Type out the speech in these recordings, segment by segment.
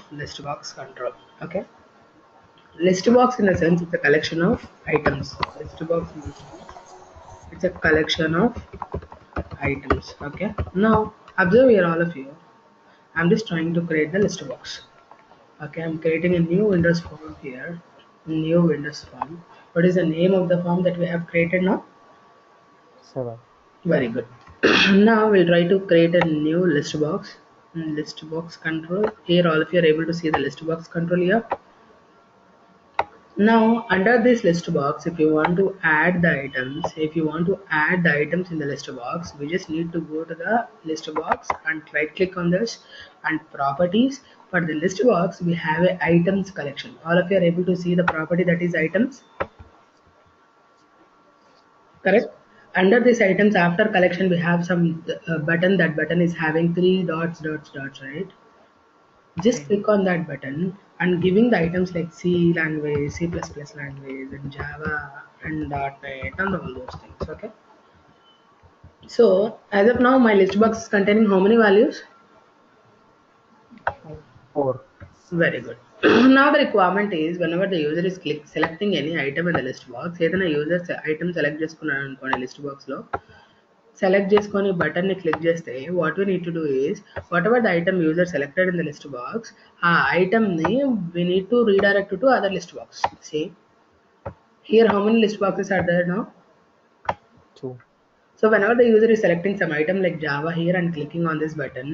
of list box control. Okay, list box in a sense it's a collection of items. List box in a sense it's a collection of items. Okay, now observe here all of you. I'm just trying to create the list box. Okay, I'm creating a new Windows form here. New Windows form. What is the name of the form that we have created now? 7. Very good. Now we'll try to create a new list box. List box control. Here all of you are able to see the list box control here. Now under this list box, if you want to add the items in the list box, we just need to go to the list box and right click on this and properties. For the list box, we have a items collection. All of you are able to see the property that is items. Correct. Under this items after collection, we have some button. That button is having three dots, right? Just click on that button and giving the items like C language, C++ language, and Java and .NET and all those things. Okay. So as of now, my list box is containing how many values? 4. Very good. Now the requirement is whenever the user is selecting any item in the list box, ఏదైనా user item select చేసుకున్నాడు అనుకోండి list box లో select చేసుకొని button ని click చేస్తే what we need to do is whatever the item user selected in the list box, ఆ item ని we need to redirect to other list box. See here how many list boxes are there now? 2. So whenever the user is selecting some item like Java here and clicking on this button,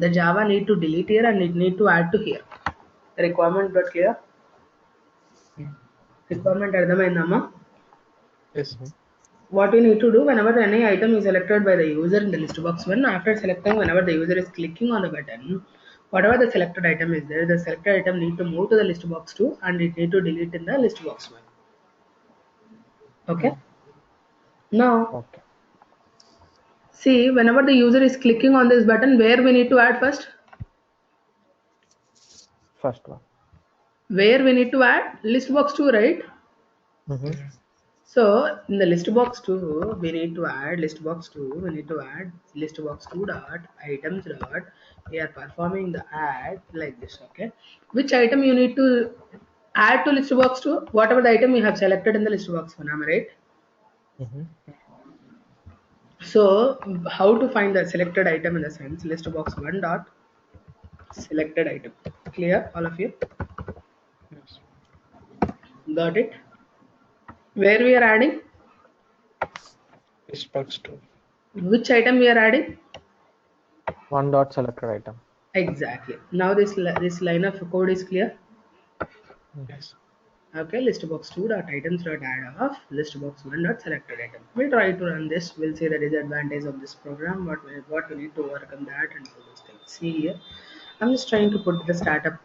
the Java need to delete here and it need to add to here. The requirement got clear? Requirement అర్థమైందమ్మా? Yes. What we need to do whenever any item is selected by the user in the list box 1, after selecting, whenever the user is clicking on the button, whatever the selected item is there, the selected item need to move to the list box 2 and it need to delete in the list box 1. Okay. Now Okay. see whenever the user is clicking on this button, where we need to add first? First one. Where we need to add? List box 2, right? So in the list box 2, we need to add list box 2. We need to add list box 2 dot items dot. We are performing the add like this. Okay, which item you need to add to list box 2? Whatever the item you have selected in the list box 1. Am I right? So how to find the selected item in the sense list box 1 dot selected item. Clear, all of you? Yes. Got it? Where we are adding? List box 2. Which item we are adding? 1 dot selected item. Exactly. Now this line of code is clear. Yes. Okay, list box 2 dot items dot add of list box 1 dot selected item. We'll try to run this. We'll see the disadvantage of this program. What we need to work on that and all those things. See here, I'm just trying to put the startup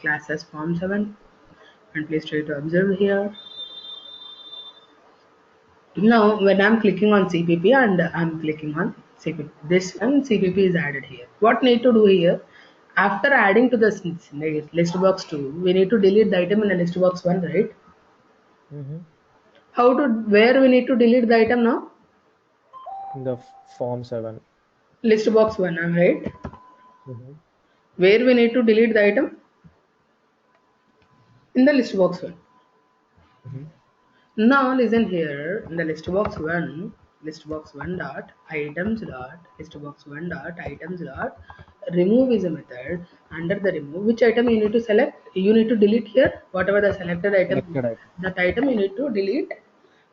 class as form 7, and please try to observe here. Now when I'm clicking on CPP and I'm clicking on CPP, this one CPP is added here. What need to do here? After adding to the list box 2, we need to delete the item in the list box 1, right? Where we need to delete the item now? In the form 7. List box 1, I'm right? Where we need to delete the item? In the list box 1. Now listen here, in the list box 1 dot items dot list box 1 dot items dot remove is a method. Under the remove, which item you need to select? You need to delete here whatever the selected item. That item you need to delete.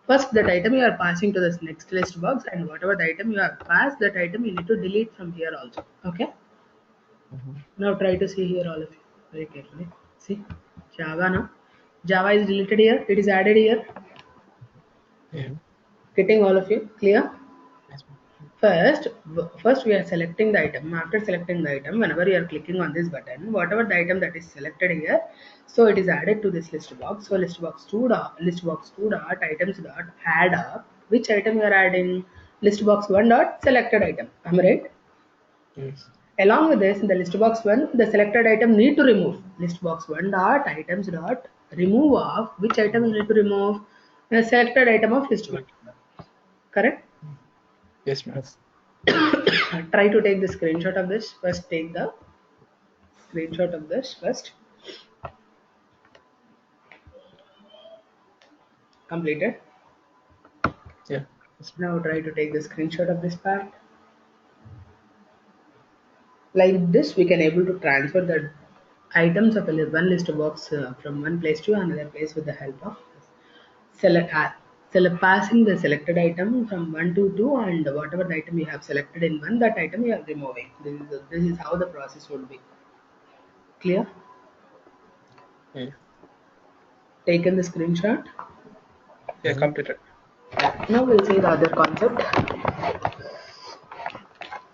First that item you are passing to this next list box, and whatever the item you have passed, that item you need to delete from here also. Okay. Now try to see here all of you very carefully. See Java now. Java is deleted here. It is added here. Yeah. Getting all of you clear? Yes. First we are selecting the item. After selecting the item, whenever you are clicking on this button, whatever the item that is selected here, so it is added to this list box. So list box 2 dot items dot add up. Which item you are adding? List box 1 dot selected item. Am I right? Yes. Along with this, in the list box 1, the selected item need to remove. List box 1 dot items dot remove of. Which item you need to remove? The selected item of list box. Correct? Yes, ma'am. Try to take the screenshot of this. First take the screenshot of this first. Completed. Yeah. Now try to take the screenshot of this part. Like this, we can able to transfer the items of one list box from one place to another place with the help of select passing the selected item from one to two, and whatever the item you have selected in one, that item you are removing. This is how the process would be. Clear? Yeah. Taken the screenshot. Yeah, completed. Now we'll see the other concept.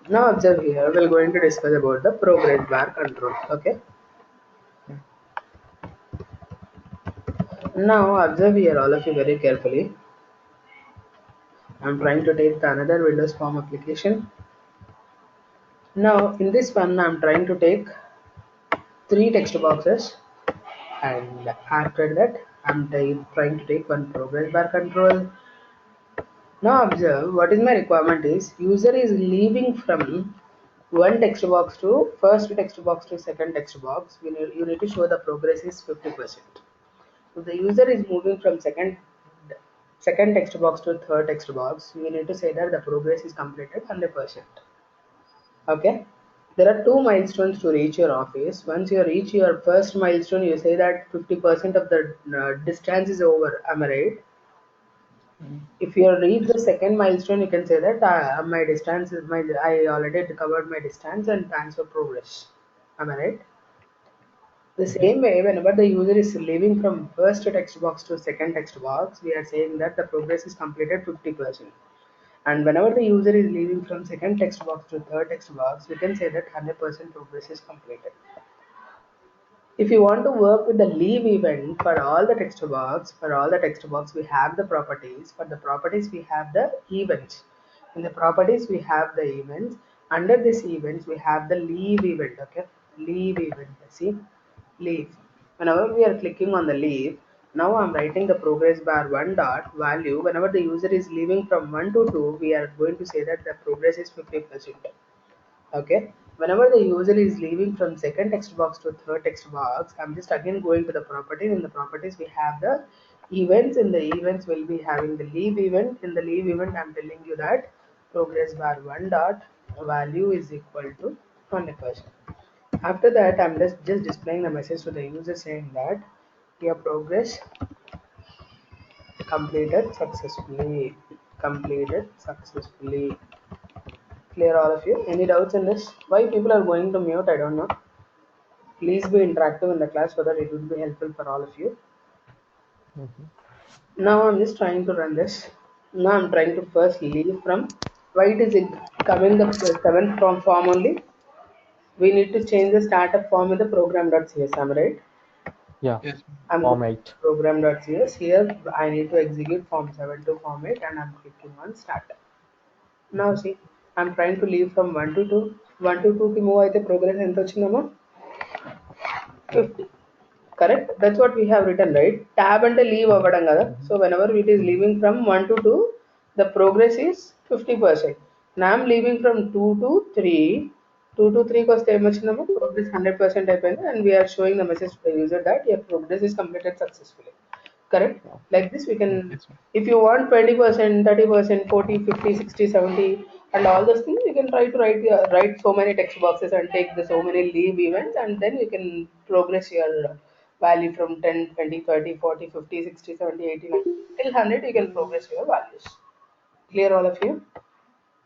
Now observe here, we're going to discuss about the progress bar control. Okay. Now observe here, all of you, very carefully. I'm trying to take the another Windows Form application. Now in this one, I'm trying to take three text boxes, and after that, I'm trying to take one progress bar control. Now observe, what is my requirement is user is leaving from one text box to first text box to second text box. You need to show the progress is 50%. If the user is moving from second text box to third text box, we need to say that the progress is completed 100%. Okay. There are two milestones to reach your office. Once you reach your first milestone, you say that 50% of the distance is over. Am I right? If you reach the second milestone, you can say that my distance is I already covered my distance and transfer progress. Am I right? The same way, whenever the user is leaving from first text box to second text box, we are saying that the progress is completed 50%. And whenever the user is leaving from second text box to third text box, we can say that 100% progress is completed. If you want to work with the leave event for all the text box, we have the properties. For the properties, we have the events. In the properties, we have the events. Under this events, we have the leave event. Okay, leave event. See, leave. Whenever we are clicking on the leave, now I'm writing the progress bar one dot value. Whenever the user is leaving from one to two, we are going to say that the progress is 50%. Okay, whenever the user is leaving from second text box to third text box, I'm just again going to the properties. In the properties, we have the events. In the events, we'll be having the leave event. In the leave event, I'm telling you that progress bar one dot value is equal to 100%. After that, I'm just displaying the message to the user saying that your progress completed successfully. Completed successfully. Clear, all of you? Any doubts in this? Why people are going to mute, I don't know. Please be interactive in the class so that it would be helpful for all of you. Now I'm just trying to run this. Now I'm trying to first leave from, why it is it coming the seventh form only? We need to change the startup form in the program.cs, am I right? Yeah. Yes. I'm Form going 8. to program.cs. Here I need to execute form 7 to form 8, and I'm clicking on startup. Now see, I'm trying to leave from 1 to 2. 1 to 2 ki move aithe progress enta vachindamma? 50. Correct? That's what we have written, right? Tab and leave avadam kada. So whenever it is leaving from 1 to 2, the progress is 50%. Now I'm leaving from 2 to 3. 2 to 3 koste em vachindamma? Progress 100% అయిపోయింది, and we are showing the message to the user that your progress is completed successfully. Correct? Like this we can, Yes. if you want 20%, 30%, 40, 50, 60, 70, and all those things, you can try to write so many text boxes and take the so many leave events, and then you can progress your value from 10, 20, 30, 40, 50, 60, 70, 80, 90 till 100. You can progress your values. Clear, all of you?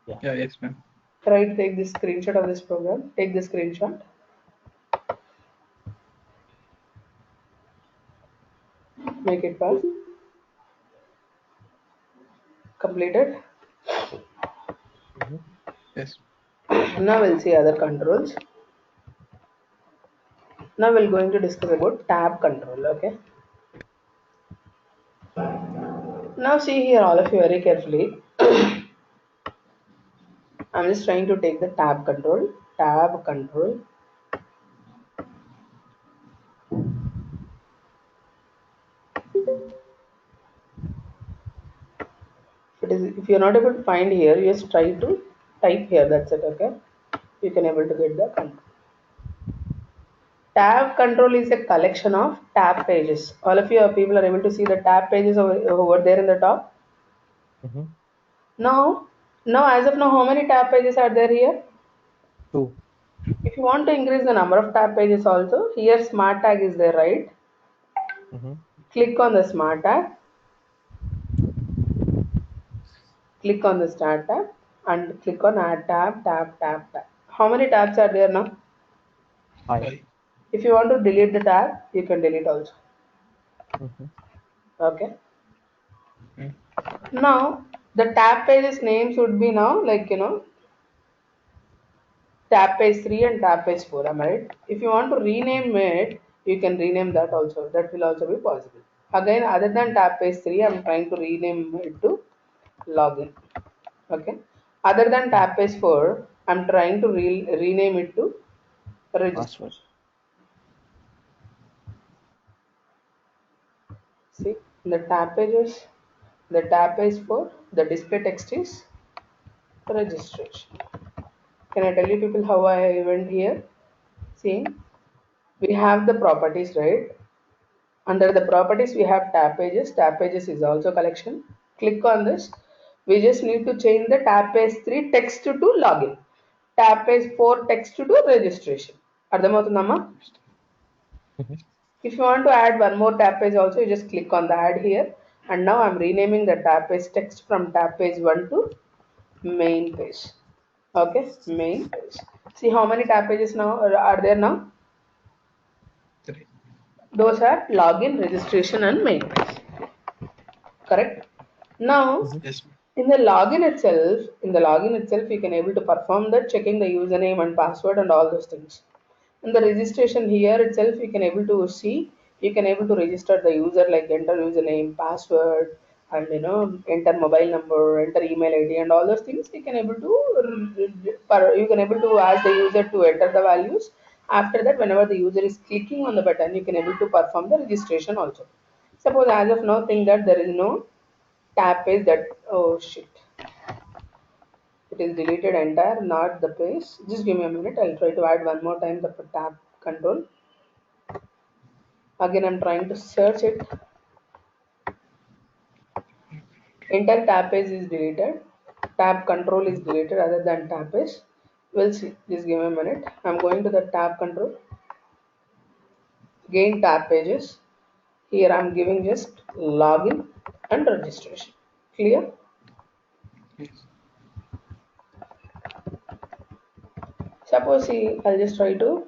Yeah, yes, ma'am. Try to take this screenshot of this program. Take the screenshot. Make it fast. Completed. Yes. Now we'll see other controls. Now we're going to discuss about tab control. Okay. Now see here, all of you, very carefully. I'm just trying to take the tab control. Tab control. If you're not able to find here, you just try to type here. That's it. Okay. You can able to get the control. Tab control is a collection of tab pages. All of you people are able to see the tab pages over there in the top. Mm-hmm. Now as of now, how many tab pages are there here? 2. If you want to increase the number of tab pages also, here smart tag is there, right? Mm-hmm. Click on the smart tag. Click on the start tab and click on add tab. How many tabs are there now? 5. 5. If you want to delete the tab, you can delete also. Mm-hmm. Okay. Mm. Now the tab pages names would be now like tab page 3 and tab page 4. Am I right? If you want to rename it, you can rename that also. That will also be possible. Again, other than tab page 3, I'm trying to rename it to login. Okay. Other than tab page 4, I'm trying to rename it to register. Password. See, the tab page 4, the display text is registration. Can I tell you people how I went here? See, we have the properties, right? Under the properties, we have tab pages. Tab pages is also collection. Click on this. We just need to change the tab page 3 text to login. Tab page 4 text to registration. అర్థమవుతుందమ్మా? Mm-hmm. If you want to add one more tab page also, you just click on the add here. And now I'm renaming the tab page text from tab page 1 to main page. Okay, main page. See how many tab pages now are there now? 3. Those are login, registration and main page. Correct? Now, Yes, ma'am. in the login itself, you can able to perform the checking the username and password and all those things. In the registration here itself, you can able to see, you can able to register the user like enter username, password, and enter mobile number, enter email ID, and all those things. You can able to ask the user to enter the values. After that, whenever the user is clicking on the button, you can able to perform the registration also. Suppose as of now, think that there is no tab page that, oh shit, it is deleted entire, not the page. Just give me a minute, I'll try to add one more time the tab control. Again, I'm trying to search it. Entire tab page is deleted, tab control is deleted other than tab page. We'll see, just give me a minute. I'm going to the tab control, again tab pages. Here I'm giving just login and registration. Clear? Yes. Suppose see, I'll just try to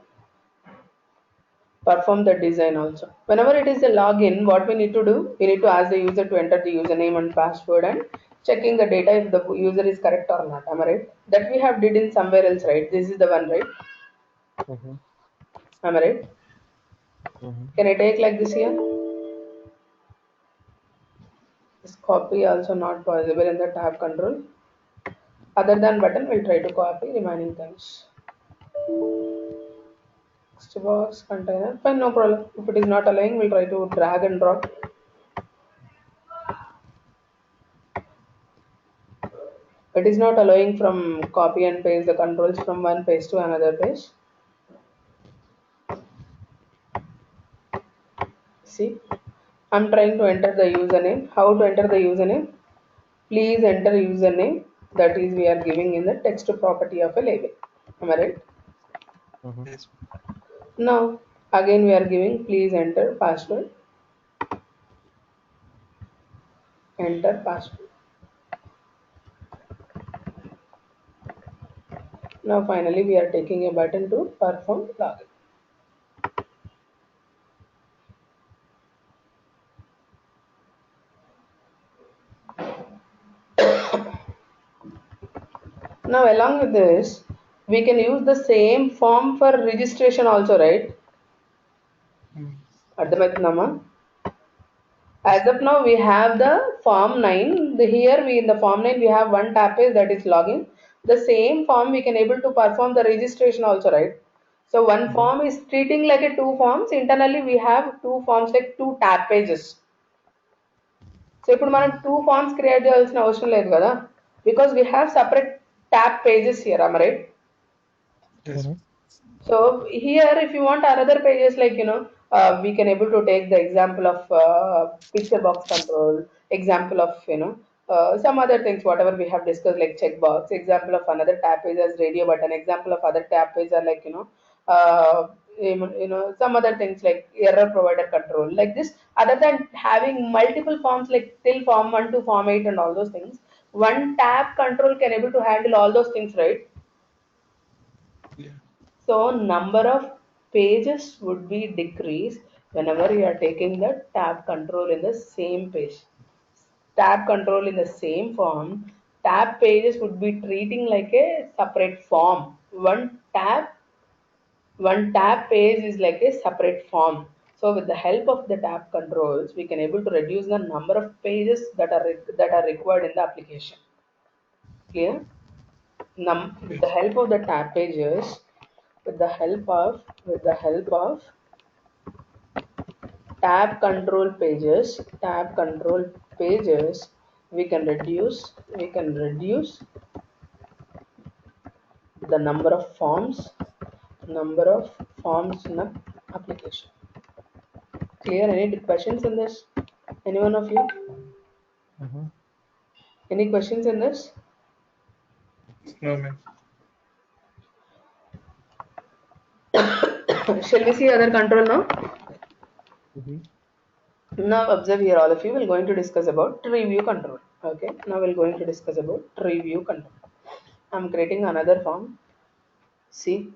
perform the design also. Whenever it is a login, what we need to do, we need to ask the user to enter the username and password and checking the data if the user is correct or not. Am I right? That we have did in somewhere else, right? This is the one, right? Mm-hmm. Am I right? Mm-hmm. Can I take like this here? This copy also not possible in the tab control. Other than button, we'll try to copy remaining things. Text box, container, fine, no problem. If it is not allowing, we'll try to drag and drop. It is not allowing from copy and paste the controls from one page to another page. See, I'm trying to enter the username. How to enter the username? Please enter username, that is we are giving in the text property of a label. Am I right? Mm-hmm. Yes. Now again we are giving please enter password. Enter password. Now finally we are taking a button to perform login. Now along with this, we can use the same form for registration also, right? Mm. అర్థమవుతుందమ్మా? As of now, we have the form 9. Here we in the form 9 we have one tab page that is login. The same form we can able to perform the registration also, right? So one Mm-hmm. form is treating like a two forms. Internally we have two forms like two tab pages. So ఇప్పుడు మనం two forms create చేయాల్సిన అవసరం లేదు కదా, because we have separate tab pages here. Am I right? Yes. Mm-hmm. So here, if you want another pages, like we can able to take the example of picture box control, example of some other things, whatever we have discussed, like checkbox. Example of another tab page as radio button. Example of other tab page are like some other things like error provider control, like this. Other than having multiple forms like till form 1 to form 8 and all those things, one tab control can able to handle all those things, right? Yeah. So number of pages would be decreased whenever you are taking the tab control in the same page. Tab control in the same form, tab pages would be treating like a separate form. One tab page is like a separate form. So with the help of the tab controls, we can able to reduce the number of pages that are required in the application. Clear? With the Yes. help of the tab pages, with the help of tab control pages, we can reduce the number of forms in the application. Clear? Any questions in this? Any one of you? Mm-hmm. Any questions in this? No, ma'am. Shall we see other control now? Mm-hmm. Now observe here, all of you. We're going to discuss about tree view control. Okay. Now we're going to discuss about tree view control. I'm creating another form. See,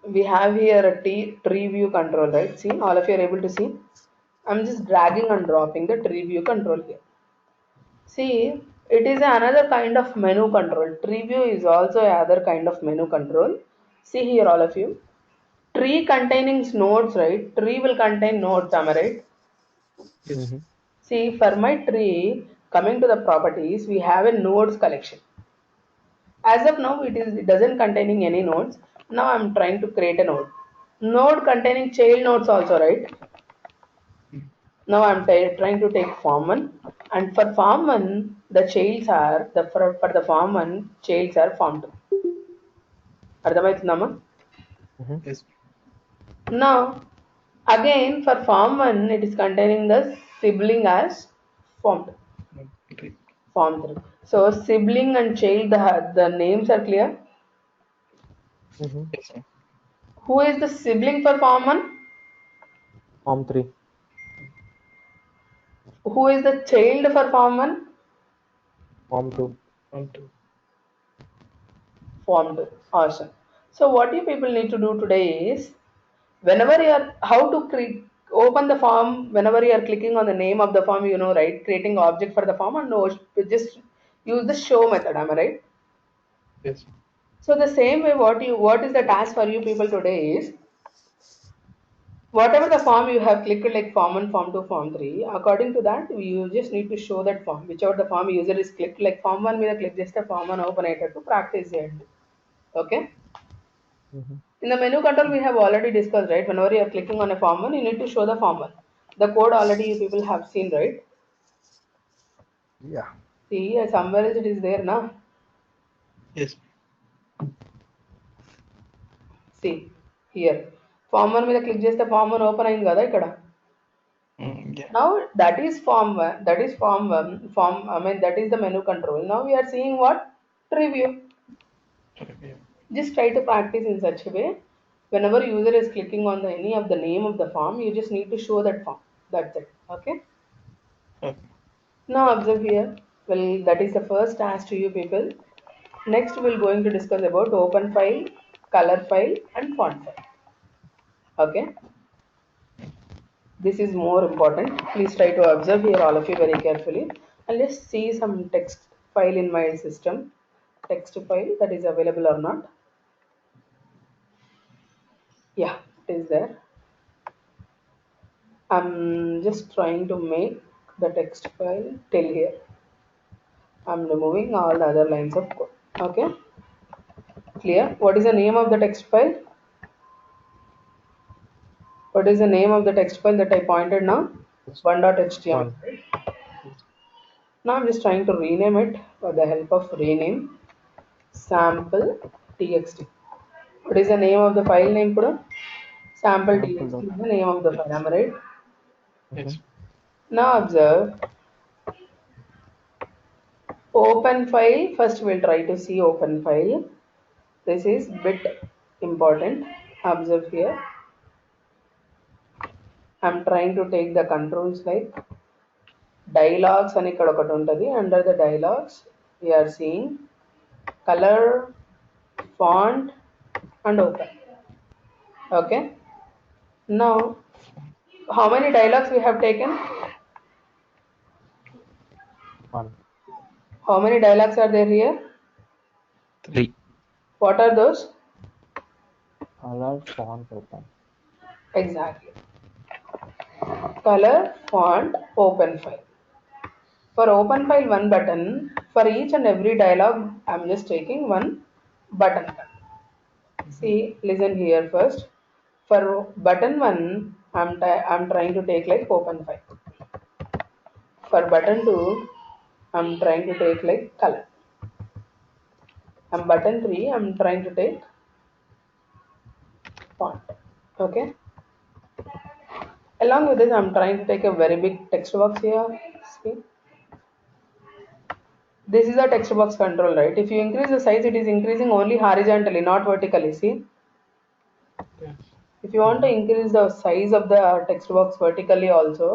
we have here a tree view control, right? See, all of you are able to see. I'm just dragging and dropping the tree view control here. See, it is another kind of menu control. Tree view is also another kind of menu control. See here, all of you. Tree containing nodes, right? Tree will contain nodes, am I right? Yes. Mm-hmm. See, for my tree, coming to the properties, we have a nodes collection. As of now, it doesn't containing any nodes. Now I'm trying to create a node. Node containing child nodes also, right? Mm. Now I'm trying to take form one, and for form one, the childs are for the form one, childs are form two. అర్థమవుతుందమ్మా? Mm-hmm. Yes. Now again for form one, it is containing the sibling as form two, No. Three. form three. So sibling and child, the names are clear. Mm-hmm. Yes, ma'am. Who is the sibling for form one? Form 3. Who is the child for form one? Form 2. One, two. Form two. Awesome. So what you people need to do today is, whenever you are how to open the form, whenever you are clicking on the name of the form, right, creating object for the form, and just use the show method, am I right? Yes. So the same way, what is the task for you people today is, whatever the form you have clicked, like form 1, form 2, form 3, according to that you just need to show that form, whichever the form user is clicked, like form 1 మీద click just a form 1 open it to practice it. Okay. Mm-hmm. In the menu control, we have already discussed, right? Whenever you are clicking on a form 1, you need to show the form 1. The code already you people have seen, right? Yeah. See, somewhere else it is there now. Yes. See, here. Form 1 మీద click చేస్తే form 1 open అయింది కదా ఇక్కడ. Yeah. Now that is form 1, that is form 1, that is the menu control. Now we are seeing what? Preview. Yeah. Just try to practice in such a way. Whenever user is clicking on any of the name of the form, you just need to show that form. That's it. Okay. Okay. Now observe here. Well, that is the first task to you people. Next, we're going to discuss about open file, color file, and font file. Okay. This is more important. Please try to observe here, all of you, very carefully. And let's see some text file in my system. Text file that is available or not. Yeah, it is there. I'm just trying to make the text file till here. I'm removing all the other lines of code. Okay, clear? What is the name of the text file? What is the name of the text file that I pointed now? Yes. 1.html. 1. Yes. Now I'm just trying to rename it with the help of rename. sample txt. What is the name of the file name? Sample Sample txt dot. is the name of the file. Am I right? Yes. Now observe open file. First, we'll try to see open file. This is bit important. Observe here. I'm trying to take the controls like dialogues అని ఇక్కడ ఒకటి ఉంటుంది. Under the dialogues, we are seeing color, font, and open. Okay. Now, how many dialogues we have taken? 1. How many dialogues are there here? 3. What are those? Color, font, open. Exactly. Color, font, open file. For open file, one button. For each and every dialog, I'm just taking one button. See, listen here first. For button 1, I'm trying to take like open file. For button 2, I'm trying to take like color. And button 3, I'm trying to take font. Okay. Along with this, I'm trying to take a very big text box here. See. This is a text box control, right? If you increase the size, it is increasing only horizontally, not vertically. See. Yes. If you want to increase the size of the text box vertically also,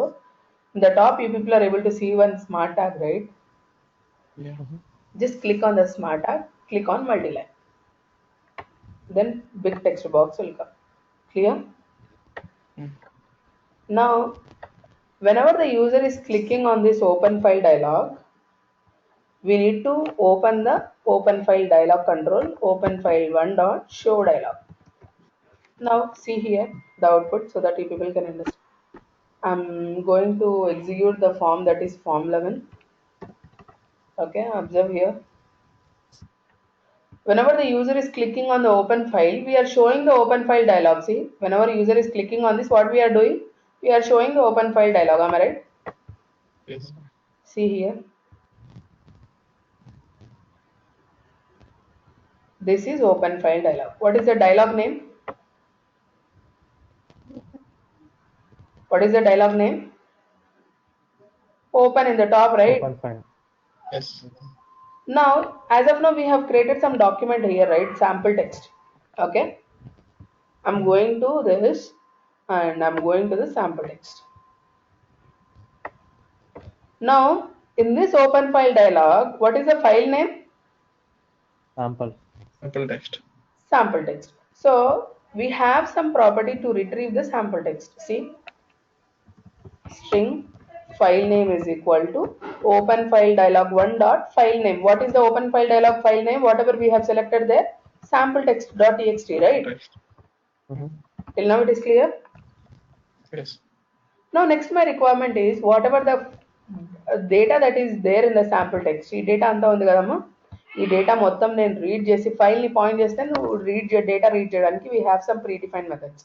in the top you people are able to see one smart tag, right? Yeah. Just click on the smart tag, click on multi-line. Then big text box will come. Clear? Mm. Now, whenever the user is clicking on this open file dialog, we need to open the open file dialog control, open file 1 dot show dialog. Now see here the output so that you people can understand. I'm going to execute the form, that is form 11. Okay, observe here. Whenever the user is clicking on the open file, we are showing the open file dialog. See, whenever user is clicking on this, what we are doing? We are showing the open file dialog. Am I right? Yes. See here. This is open file dialog. What is the dialog name? What is the dialog name? Open in the top, right? Open file. Yes. Now, as of now, we have created some document here, right? Sample text. Okay. I'm going to this and I'm going to the sample text. Now, in this open file dialog, what is the file name? Sample. Sample text. Sample text. So, we have some property to retrieve the sample text. See, string file name is equal to open file dialog 1 dot file name. What is the open file dialog file name? Whatever we have selected there, sample text dot txt, right? Text. Till now it is clear. Yes. Now next my requirement is whatever the data that is there in the sample text. ఈ data అంతా ఉంది కదమ్మా, ఈ data మొత్తం నేను read చేసి ఫైల్ని point చేస్తే నువ్వు డేటా రీడ్ చేయడానికి we have some predefined methods.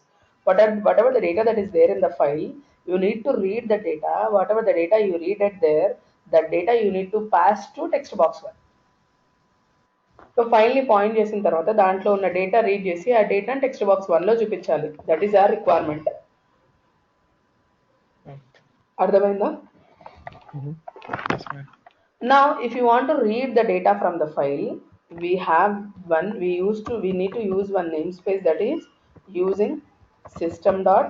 Whatever the data that is there in the file, you need to read the data. Whatever the data you read it there, that data you need to pass to text box 1. So ఫైల్ని point చేసిన తర్వాత దాంట్లో ఉన్న data read చేసి ఆ data text box 1లో చూపించాలి. That is our requirement. అర్థమైందా? Yes, ma'am. Now, if you want to read the data from the file, we need to use one namespace, that is using system.io,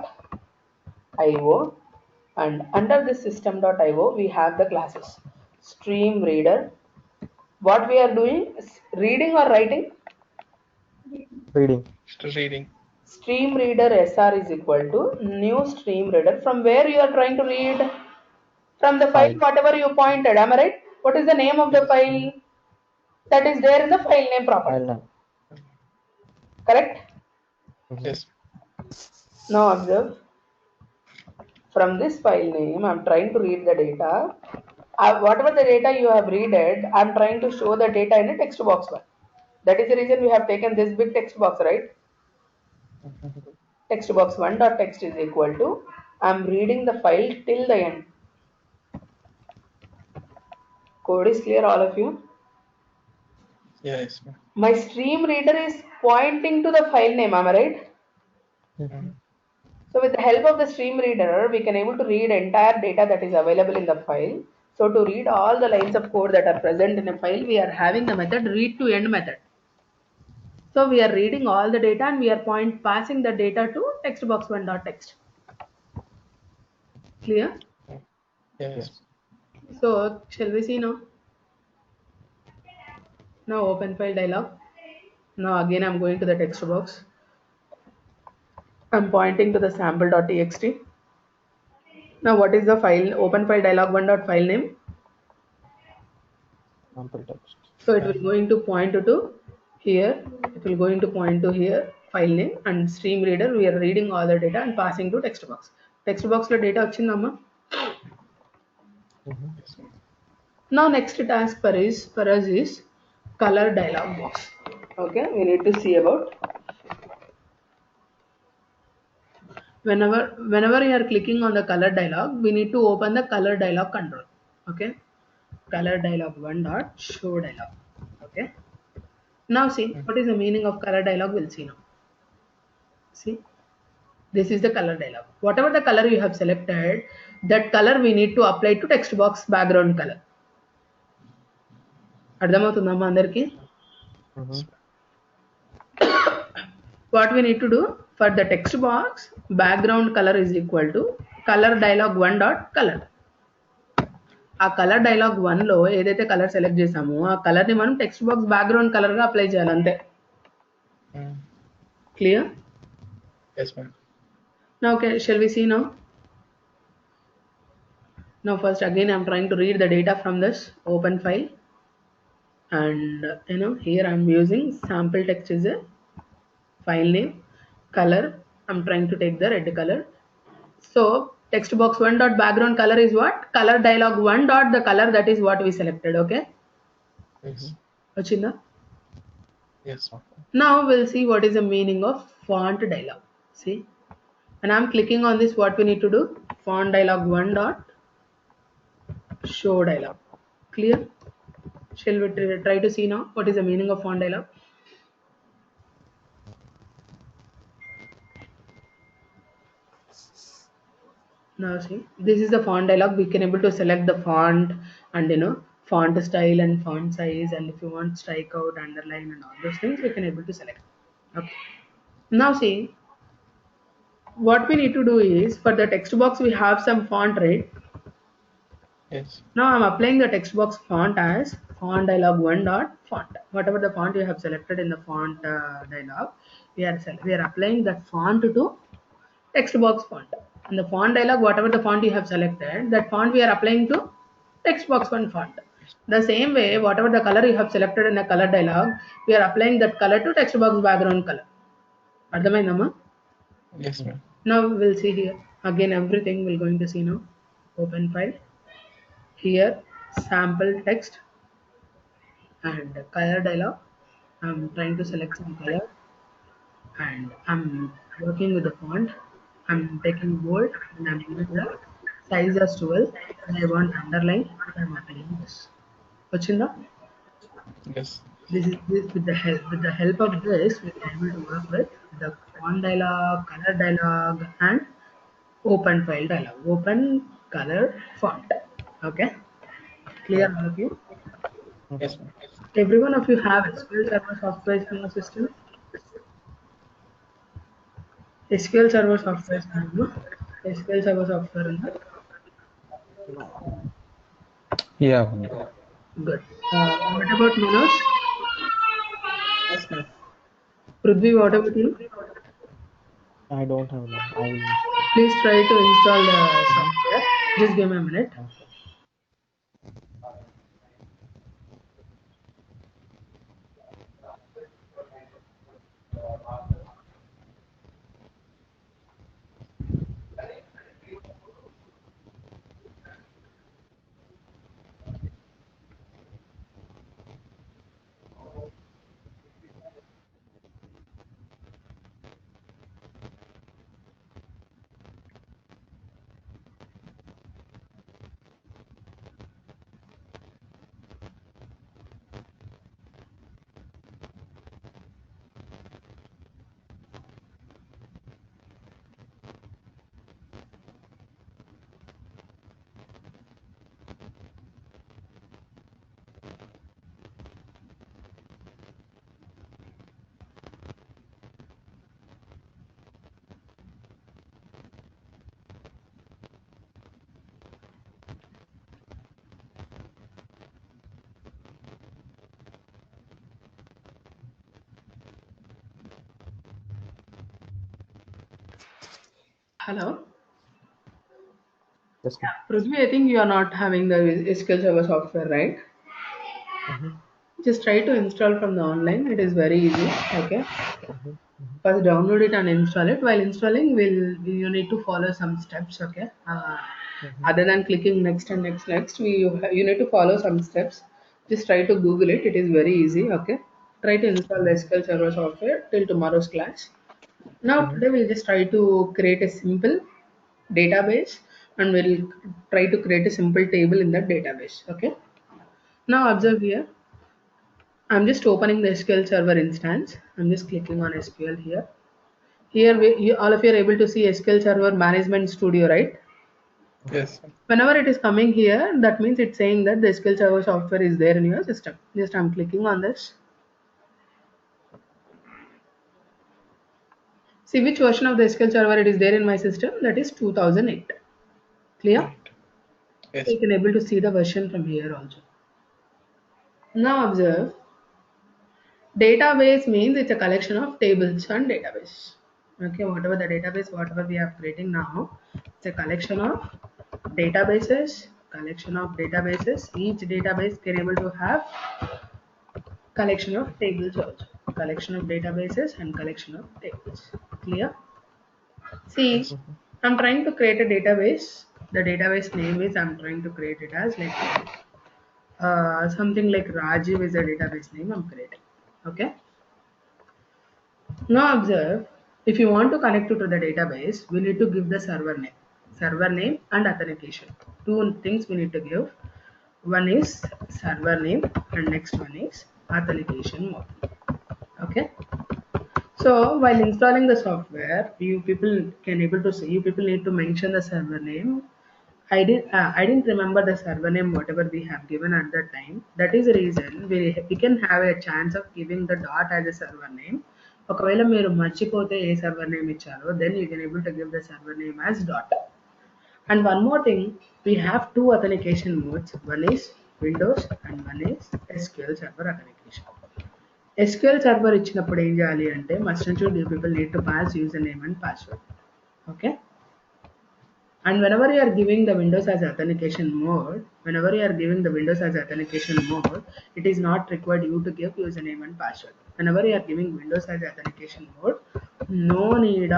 and under this system.io we have the classes stream reader. What we are doing is reading or writing? Reading. Still reading. Stream reader SR is equal to new stream reader. From where you are trying to read? From the file, whatever you pointed. Am I right? What is the name of the file? That is there in the file name property. File name. Correct? Yes. Now observe. From this file name, I'm trying to read the data. Whatever the data you have read, I'm trying to show the data in a text box 1. That is the reason we have taken this big text box, right? Text box 1 dot text is equal to I'm reading the file till the end. Code is clear, all of you? Yes, ma'am. My stream reader is pointing to the file name, am I right? So with the help of the stream reader, we can able to read entire data that is available in the file. So to read all the lines of code that are present in a file, we are having the method read to end method. So we are reading all the data and we are passing the data to textbox1.text. Clear? Yes. So shall we see now? Now open file dialog. Now again I'm going to the text box. I'm pointing to the sample.txt. Now what is the file? Open file dialog one.file name. Sample text. So it will going to point to here. It will going to point to here file name and stream reader. We are reading all the data and passing to text box. Text box lo data vachindamma. Yes. Now next task for us is color dialog box. Okay, we need to see about whenever you are clicking on the color dialog, we need to open the color dialog control. Okay, color dialog one dot show dialog. Okay, now see what is the meaning of color dialog. We'll see now. See, this is the color dialog. Whatever the color you have selected, that color we need to apply to text box background color. అర్థమవుతుందమ్మా అందరికి? What we need to do for the text box background color is equal to color dialog one dot color. ఆ colour dialogue one లో ఏదైతే colour select చేసామో ఆ colour ని మనం text box background colour గా apply చేయాలి అంతే. Clear? Yes, ma'am. Now okay, shall we see now? Now first again I'm trying to read the data from this open file, and here I'm using sample text is a file name, color I'm trying to take the red color. So text box one dot background color is what? Color dialog one dot the color that is what we selected. Okay, Yes. Vachinda? Yes. Now we'll see what is the meaning of font dialog. See, when I'm clicking on this, what we need to do? Font dialog one dot show dialog. Clear? Shall we try to see now what is the meaning of font dialog? Now see, this is the font dialog. We can able to select the font and font style and font size, and if you want strike out, underline and all those things we can able to select. Okay. Now see, what we need to do is for the text box we have some font, right? Yes. Now I'm applying the text box font as font dialog one dot font. Whatever the font you have selected in the font dialog, we are applying that font to text box font. In the font dialog, whatever the font you have selected, that font we are applying to text box one font. The same way, whatever the color you have selected in the color dialog, we are applying that color to text box background color. అర్థమైందమ్మా? Yes, ma'am. Now we'll see here again everything we're going to see now. Open file, here sample text and color dialog. I'm trying to select some color and I'm working with the font. I'm taking bold and I'm using the size as 12 and I want underline. I'm applying this. Vachinda? Yes. This is this with the help of this we can able to work with the font dialog, color dialog and open file dialog. Open color font. Okay. Clear all of you? Yes, ma'am. Every one of you have SQL Server software in your system. SQL Server software is no? SQL Server software is not? Yeah. Good. What about Manoj? Yes, ma'am. Prithvi, what about you? I don't have none. I will. Please try to install the software. Just give me a minute. Okay. Hello. Yes, ma'am. Prithvi, I think you are not having the SQL Server software, right? Mm-hmm. Just try to install from the online. It is very easy. Okay. Mm-hmm. Mm-hmm. First download it and install it. While installing, you need to follow some steps. Okay. Mm-hmm. Other than clicking next and next, you need to follow some steps. Just try to Google it. It is very easy. Okay. Try to install the Mm-hmm. SQL Server software till tomorrow's class. Now Mm-hmm. today we'll just try to create a simple database, and we'll try to create a simple table in that database. Okay. Now observe here. I'm just opening the SQL Server instance. I'm just clicking on SQL here. Here, all of you are able to see SQL Server Management Studio, right? Yes, sir. Whenever it is coming here, that means it's saying that the SQL Server software is there in your system. Just I'm clicking on this. See which version of the SQL Server it is there in my system. That is 2008. Clear? Right. So Yes. you can able to see the version from here also. Now observe. Database means it's a collection of tables and database. Okay, whatever the database, whatever we are creating now, it's a collection of databases. Collection of databases. Each database can able to have collection of tables also. Collection of databases and collection of tables. Clear? See, Yes. Mm-hmm. I'm trying to create a database. The database name is I'm trying to create it as like something like Rajiv is a database name I'm creating. Okay. Now observe, if you want to connect to the database, we need to give the server name and authentication. Two things we need to give. One is server name and next one is authentication mode. Okay. So while installing the software, you people can able to see. You people need to mention the server name. I didn't remember the server name whatever we have given at that time. That is the reason we can have a chance of giving the dot as a server name. ఒకవేళ మీరు మర్చిపోతే ఏ server name ఇచ్చారో then you can able to give the server name as dot. And one more thing, we have two authentication modes. One is Windows and one is SQL Server authentication. SQL Server ఇచ్చినప్పుడు ఏం చేయాలి అంటే must and should you people need to pass user name and password. Okay. And whenever you are giving the Windows as authentication mode, it is not required you to give username and password. Whenever you are giving Windows as authentication mode, no need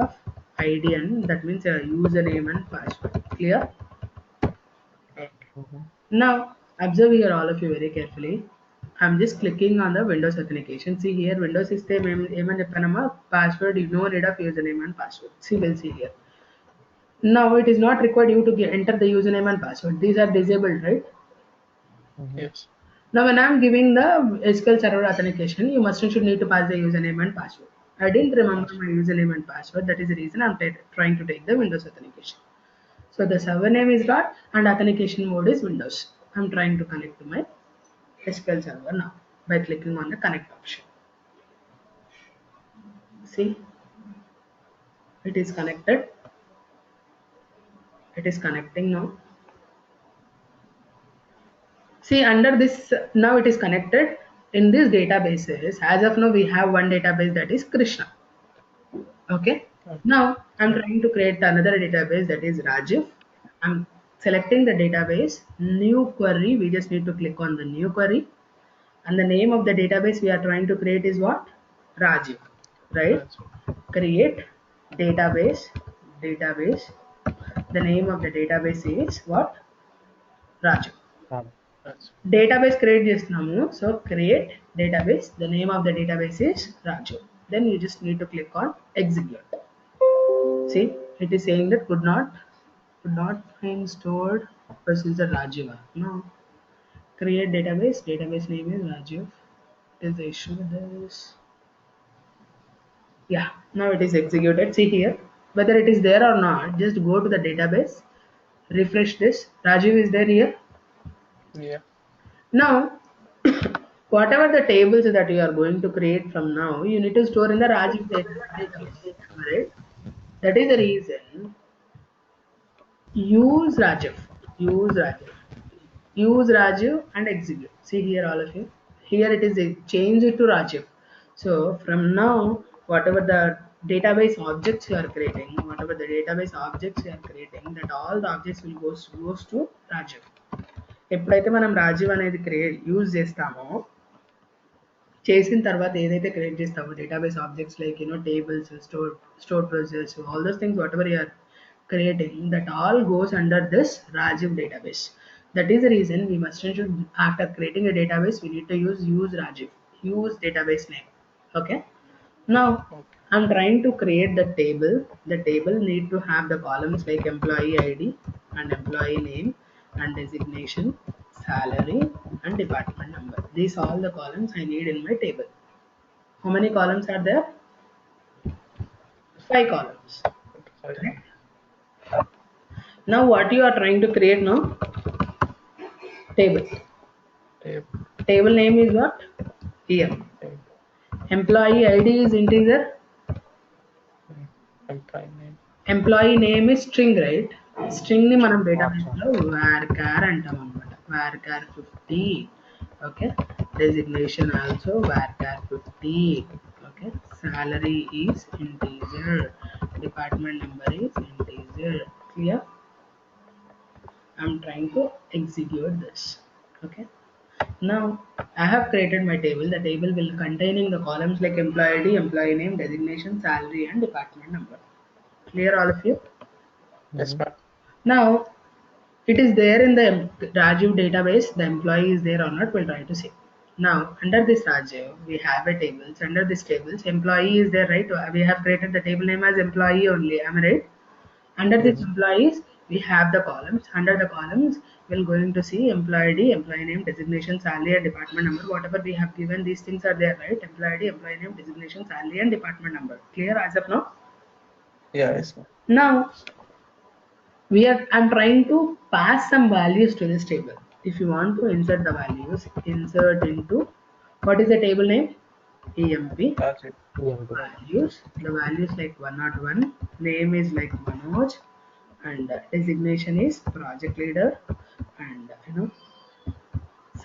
of ID, and that means a username and password. Clear? Okay. Mm-hmm. Now observe here all of you very carefully. I'm just clicking on the Windows authentication. See here Windows is the password, no need of username and password. See, we'll see here. Now it is not required you to enter the username and password. These are disabled, right? Mm-hmm. Yes. Now when I am giving the SQL Server authentication, you must and should need to pass the username and password. I didn't remember my username and password. That is the reason I'm trying to take the Windows authentication. So the server name is dot and authentication mode is Windows. I'm trying to connect to my SQL Server now by clicking on the connect option. See, it is connected. It is connecting now. See, under this, now it is connected. In these databases, as of now, we have one database, that is Krishna. Okay. Okay. Now, I'm trying to create another database, that is Rajiv. I'm selecting the database, new query. We just need to click on the new query. And the name of the database we are trying to create is what? Rajiv. Right? That's Create database. The name of the database is what? Rajiv. that's Database create చేస్తున్నాము. So create database, the name of the database is Raju. Then you just need to click on execute. See, it is saying that could not find stored procedure Rajiva. No, create database name is Rajiv. Is the issue with this? Yeah, now it is executed. See here, whether it is there or not, just go to the database, refresh this. Rajiv is there here. yeah. Now, whatever the tables that you are going to create from now, you need to store in the Rajiv database, right? That is the reason. Use Rajiv, use Rajiv, use Rajiv and execute. See here, all of you. Here it is changed to Rajiv. So from now, whatever the database objects you are creating, whatever the database objects you are creating, that all the objects will goes to Rajiv. ఎప్పుడైతే మనం రాజీవ్ అనేది use చేస్తామో, చేసిన తర్వాత ఏదైతే create చేస్తామో database objects like tables, store procedures, all those things whatever you are creating, that all goes under this Rajiv database. That is the reason we must ensure after creating a database we need to use Rajiv, use database name. Okay, now I'm trying to create the table. The table need to have the columns like employee ID and employee name and designation, salary and department number. These all the columns I need in my table. How many columns are there? 5 columns. Correct? Now what you are trying to create now? Table. Table name is what? EM. Employee ID is integer. Employee name is string, right? String ni manam database lo varchar antam annamata. Varchar 50. Okay. Designation also varchar 50. Okay. Salary is integer. Department number is integer. Clear? I'm trying to execute this. Okay, now I have created my table. The table will containing the columns like employee ID, employee name, designation, salary and department number. Clear all of you? Yes, ma'am. Now it is there in the Rajiv database. The employee is there or not, we'll try to see. Now under this Rajiv we have a tables. Under this tables employee is there, right? We have created the table name as employee only, am I right? Under this employees we have the columns. Under the columns we're going to see employee ID, employee name, designation, salary and department number. Whatever we have given, these things are there, right? Employee ID, employee name, designation, salary and department number. Clear as of now? Yeah, yes, ma'am. Now I'm trying to pass some values to this table. If you want to insert the values, insert into, what is the table name? EMP. That's it. Values. The values like 101, name is like Manoj, and designation is project leader, and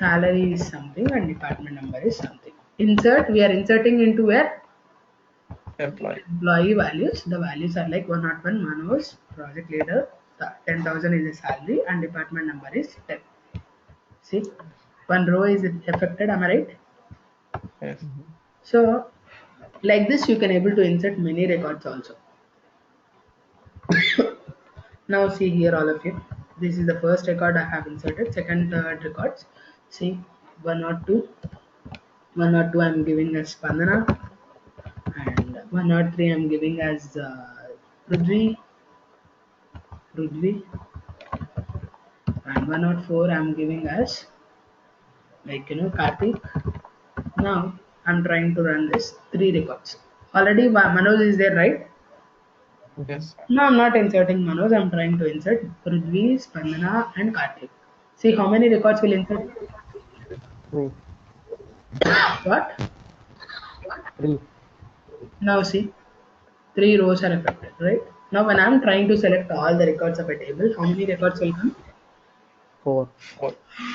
salary is something and department number is something. Insert, we are inserting into where? Employee values. The values are like 101 Manoj, project leader, 10,000 is the salary and department number is 10. See, one row is affected, am I right? Yes. So like this you can able to insert many records also. Now see here all of you, this is the first record I have inserted. Second, third records, see 102 I'm giving as Spandana, and 103 I'm giving as Prudvi, and 104 I'm giving as like Karthik. Now I'm trying to run this 3 records. Already Manoj is there, right? Yes. No, I'm not inserting Manoj. I'm trying to insert Prithvi, Spandana and Karthik. See how many records will insert? 3. What? 3. Now see, 3 rows are affected, right? Now when I'm trying to select all the records of a table, how many records will come? 4.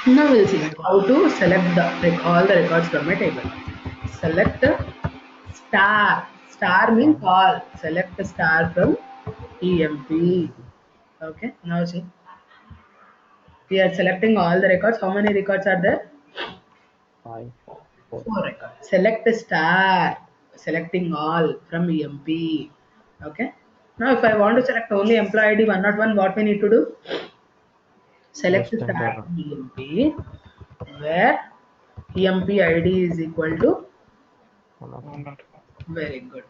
Now we'll see how to select all the records from a table. Select star. Star means all. Select a star from EMP. Okay, now see. We are selecting all the records. How many records are there? 5. 4. 4 records. Select a star. Selecting all from EMP. Okay. Now if I want to select only employee ID 101, what we need to do? Select the star from EMP where EMP ID is equal to 1. very good.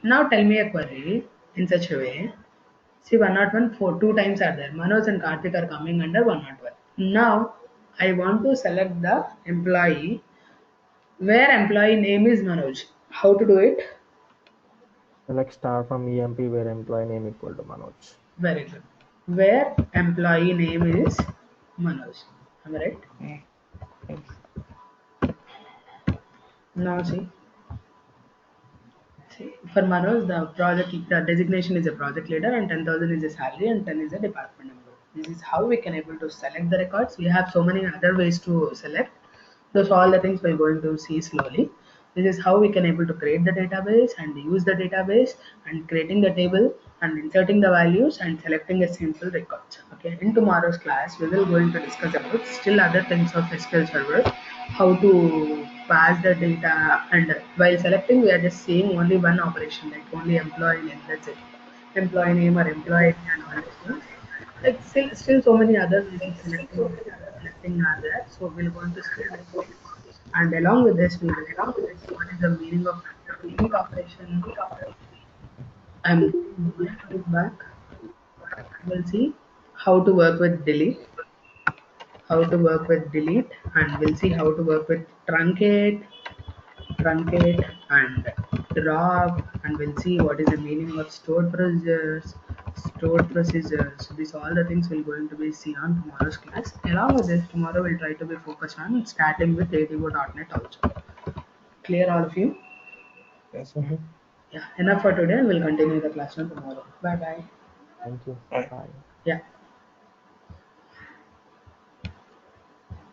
Now tell me a query in such a way. See 101 for 2 times are there. Manoj and Karthik are coming under 101. Now I want to select the employee where employee name is Manoj. How to do it? Select star from EMP where employee name equal to Manoj. Very good. Where employee name is Manoj. Am I right? Yes. Now see for Manoj, the designation is a project leader and 10,000 is a salary and 10 is a department number. This is how we can able to select the records. We have so many other ways to select. Those are all the things we're going to see slowly. This is how we can able to create the database and use the database and creating the table and inserting the values and selecting a simple records. Okay, in tomorrow's class we will going to discuss about still other things of SQL Server, how to pass the data, and while selecting we are just seeing only one operation like only employee name, that's it, employee name or employee ID and all these things. Like still so many other ways of selecting are there. So we'll go into skip this. And along with this, we will talk what is the meaning of delete operation. I'm going to look back. We'll see how to work with delete, and we'll see how to work with truncate and drop, and we'll see what is the meaning of stored procedures. So these all the things we're going to be seen on tomorrow's class. Along with this, tomorrow we'll try to be focused on starting with ADO.NET also. Clear all of you? Yes. Yeah, enough for today, and we'll continue the class on tomorrow. Bye bye. Thank you. Bye. Bye. Yeah.